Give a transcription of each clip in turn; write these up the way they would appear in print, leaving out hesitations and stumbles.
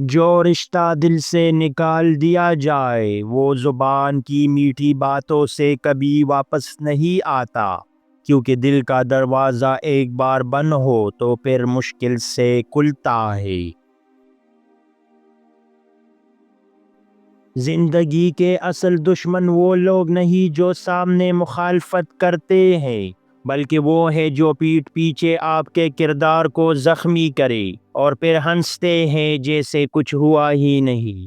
جو رشتہ دل سے نکال دیا جائے وہ زبان کی میٹھی باتوں سے کبھی واپس نہیں آتا، کیونکہ دل کا دروازہ ایک بار بند ہو تو پھر مشکل سے کھلتا ہے۔ زندگی کے اصل دشمن وہ لوگ نہیں جو سامنے مخالفت کرتے ہیں، بلکہ وہ ہے جو پیٹھ پیچھے آپ کے کردار کو زخمی کرے اور پھر ہنستے ہیں جیسے کچھ ہوا ہی نہیں۔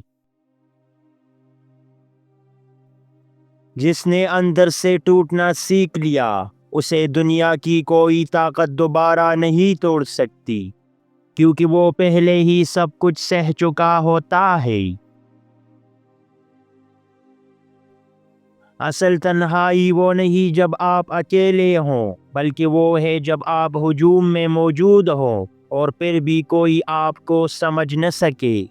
جس نے اندر سے ٹوٹنا سیکھ لیا اسے دنیا کی کوئی طاقت دوبارہ نہیں توڑ سکتی، کیونکہ وہ پہلے ہی سب کچھ سہ چکا ہوتا ہے۔ اصل تنہائی وہ نہیں جب آپ اکیلے ہوں، بلکہ وہ ہے جب آپ ہجوم میں موجود ہوں اور پھر بھی کوئی آپ کو سمجھ نہ سکے۔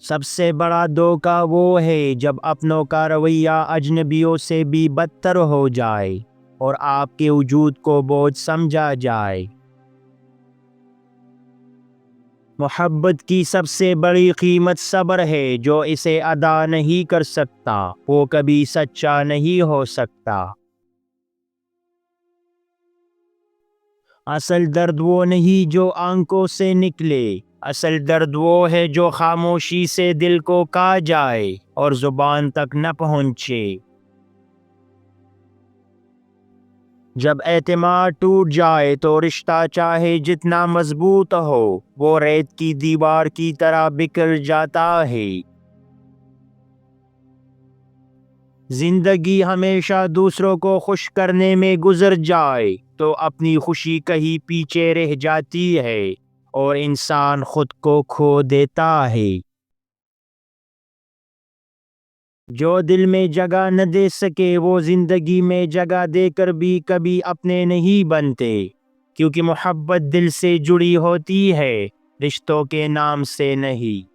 سب سے بڑا دھوکہ وہ ہے جب اپنوں کا رویہ اجنبیوں سے بھی بدتر ہو جائے اور آپ کے وجود کو بوجھ سمجھا جائے۔ محبت کی سب سے بڑی قیمت صبر ہے، جو اسے ادا نہیں کر سکتا وہ کبھی سچا نہیں ہو سکتا۔ اصل درد وہ نہیں جو آنکھوں سے نکلے، اصل درد وہ ہے جو خاموشی سے دل کو کہا جائے اور زبان تک نہ پہنچے۔ جب اعتماد ٹوٹ جائے تو رشتہ چاہے جتنا مضبوط ہو وہ ریت کی دیوار کی طرح بکھر جاتا ہے۔ زندگی ہمیشہ دوسروں کو خوش کرنے میں گزر جائے تو اپنی خوشی کہیں پیچھے رہ جاتی ہے اور انسان خود کو کھو دیتا ہے۔ جو دل میں جگہ نہ دے سکے وہ زندگی میں جگہ دے کر بھی کبھی اپنے نہیں بنتے، کیونکہ محبت دل سے جڑی ہوتی ہے، رشتوں کے نام سے نہیں۔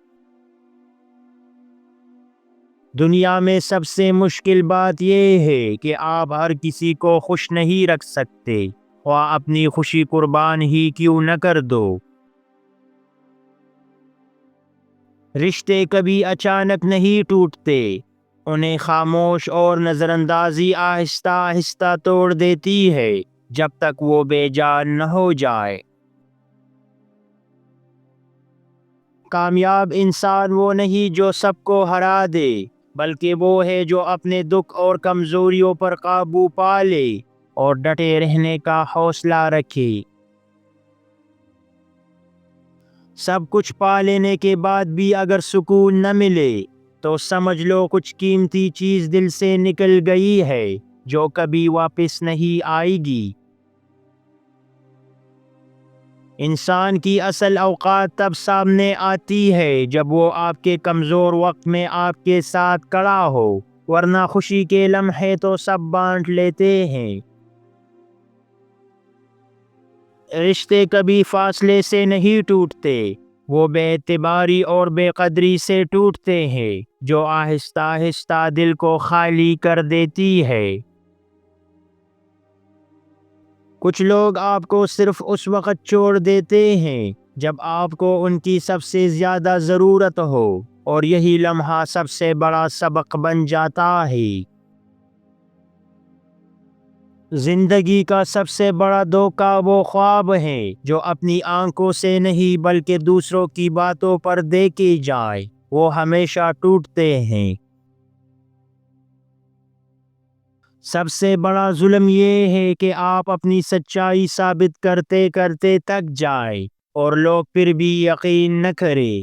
دنیا میں سب سے مشکل بات یہ ہے کہ آپ ہر کسی کو خوش نہیں رکھ سکتے، اور اپنی خوشی قربان ہی کیوں نہ کر دو۔ رشتے کبھی اچانک نہیں ٹوٹتے، انہیں خاموش اور نظر اندازی آہستہ آہستہ توڑ دیتی ہے جب تک وہ بے جان نہ ہو جائے۔ کامیاب انسان وہ نہیں جو سب کو ہرا دے، بلکہ وہ ہے جو اپنے دکھ اور کمزوریوں پر قابو پا لے اور ڈٹے رہنے کا حوصلہ رکھے۔ سب کچھ پا لینے کے بعد بھی اگر سکون نہ ملے تو سمجھ لو کچھ قیمتی چیز دل سے نکل گئی ہے جو کبھی واپس نہیں آئے گی۔ انسان کی اصل اوقات تب سامنے آتی ہے جب وہ آپ کے کمزور وقت میں آپ کے ساتھ کھڑا ہو، ورنہ خوشی کے لمحے تو سب بانٹ لیتے ہیں۔ رشتے کبھی فاصلے سے نہیں ٹوٹتے، وہ بے اعتباری اور بے قدری سے ٹوٹتے ہیں جو آہستہ آہستہ دل کو خالی کر دیتی ہے۔ کچھ لوگ آپ کو صرف اس وقت چھوڑ دیتے ہیں جب آپ کو ان کی سب سے زیادہ ضرورت ہو، اور یہی لمحہ سب سے بڑا سبق بن جاتا ہے۔ زندگی کا سب سے بڑا دھوکہ وہ خواب ہیں جو اپنی آنکھوں سے نہیں بلکہ دوسروں کی باتوں پر دیکھے جائیں، وہ ہمیشہ ٹوٹتے ہیں۔ سب سے بڑا ظلم یہ ہے کہ آپ اپنی سچائی ثابت کرتے کرتے تک جائیں اور لوگ پھر بھی یقین نہ کریں۔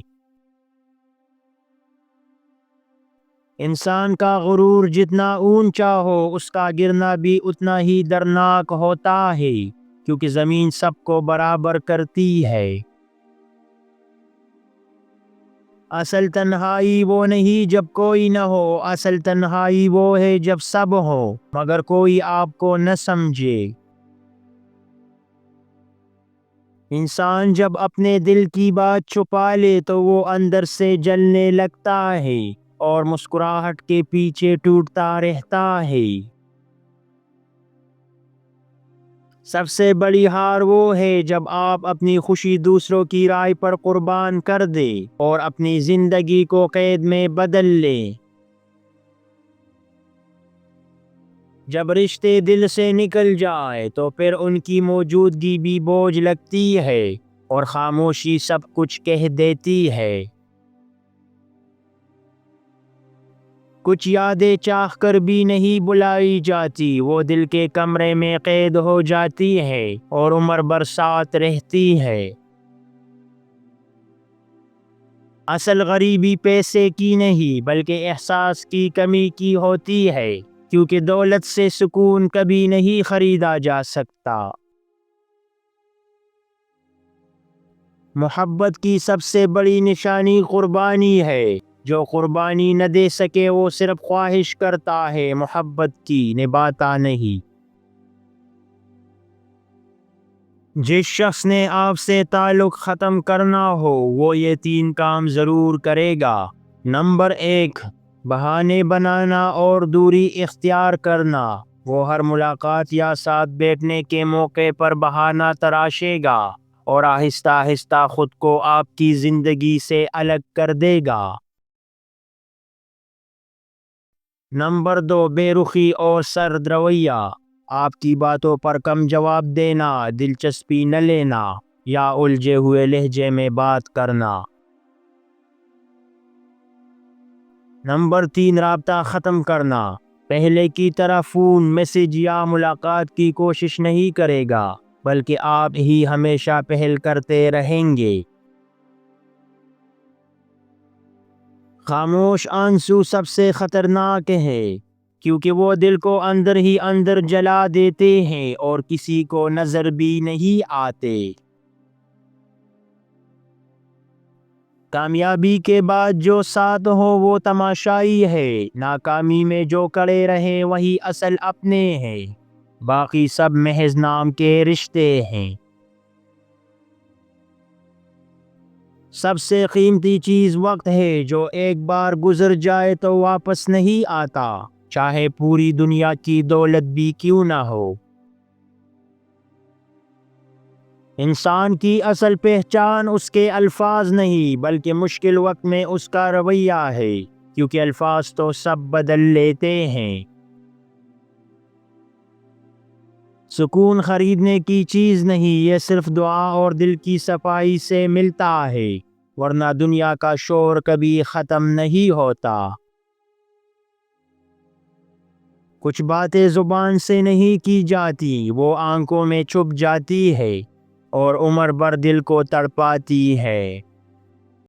انسان کا غرور جتنا اونچا ہو اس کا گرنا بھی اتنا ہی دردناک ہوتا ہے، کیونکہ زمین سب کو برابر کرتی ہے۔ اصل تنہائی وہ نہیں جب کوئی نہ ہو، اصل تنہائی وہ ہے جب سب ہو مگر کوئی آپ کو نہ سمجھے۔ انسان جب اپنے دل کی بات چھپا لے تو وہ اندر سے جلنے لگتا ہے اور مسکراہٹ کے پیچھے ٹوٹتا رہتا ہے۔ سب سے بڑی ہار وہ ہے جب آپ اپنی خوشی دوسروں کی رائے پر قربان کر دیں اور اپنی زندگی کو قید میں بدل لیں۔ جب رشتے دل سے نکل جائے تو پھر ان کی موجودگی بھی بوجھ لگتی ہے اور خاموشی سب کچھ کہہ دیتی ہے۔ کچھ یادیں چاہ کر بھی نہیں بلائی جاتی، وہ دل کے کمرے میں قید ہو جاتی ہے اور عمر بھر ساتھ رہتی ہے۔ اصل غریبی پیسے کی نہیں بلکہ احساس کی کمی کی ہوتی ہے، کیونکہ دولت سے سکون کبھی نہیں خریدا جا سکتا۔ محبت کی سب سے بڑی نشانی قربانی ہے۔ جو قربانی نہ دے سکے وہ صرف خواہش کرتا ہے، محبت کی نبھاتا نہیں۔ جس شخص نے آپ سے تعلق ختم کرنا ہو وہ یہ 3 کام ضرور کرے گا۔ نمبر 1، بہانے بنانا اور دوری اختیار کرنا۔ وہ ہر ملاقات یا ساتھ بیٹھنے کے موقع پر بہانہ تراشے گا اور آہستہ آہستہ خود کو آپ کی زندگی سے الگ کر دے گا۔ نمبر 2، بے رخی اور سرد رویہ۔ آپ کی باتوں پر کم جواب دینا، دلچسپی نہ لینا یا الجھے ہوئے لہجے میں بات کرنا۔ نمبر 3، رابطہ ختم کرنا۔ پہلے کی طرح فون، میسج یا ملاقات کی کوشش نہیں کرے گا، بلکہ آپ ہی ہمیشہ پہل کرتے رہیں گے۔ خاموش آنسو سب سے خطرناک ہے، کیونکہ وہ دل کو اندر ہی اندر جلا دیتے ہیں اور کسی کو نظر بھی نہیں آتے۔ کامیابی کے بعد جو ساتھ ہو وہ تماشائی ہے، ناکامی میں جو کڑے رہے وہی اصل اپنے ہیں، باقی سب محض نام کے رشتے ہیں۔ سب سے قیمتی چیز وقت ہے، جو ایک بار گزر جائے تو واپس نہیں آتا، چاہے پوری دنیا کی دولت بھی کیوں نہ ہو۔ انسان کی اصل پہچان اس کے الفاظ نہیں بلکہ مشکل وقت میں اس کا رویہ ہے، کیونکہ الفاظ تو سب بدل لیتے ہیں۔ سکون خریدنے کی چیز نہیں، یہ صرف دعا اور دل کی صفائی سے ملتا ہے، ورنہ دنیا کا شور کبھی ختم نہیں ہوتا۔ کچھ باتیں زبان سے نہیں کی جاتی، وہ آنکھوں میں چھپ جاتی ہے اور عمر بھر دل کو تڑپاتی ہے۔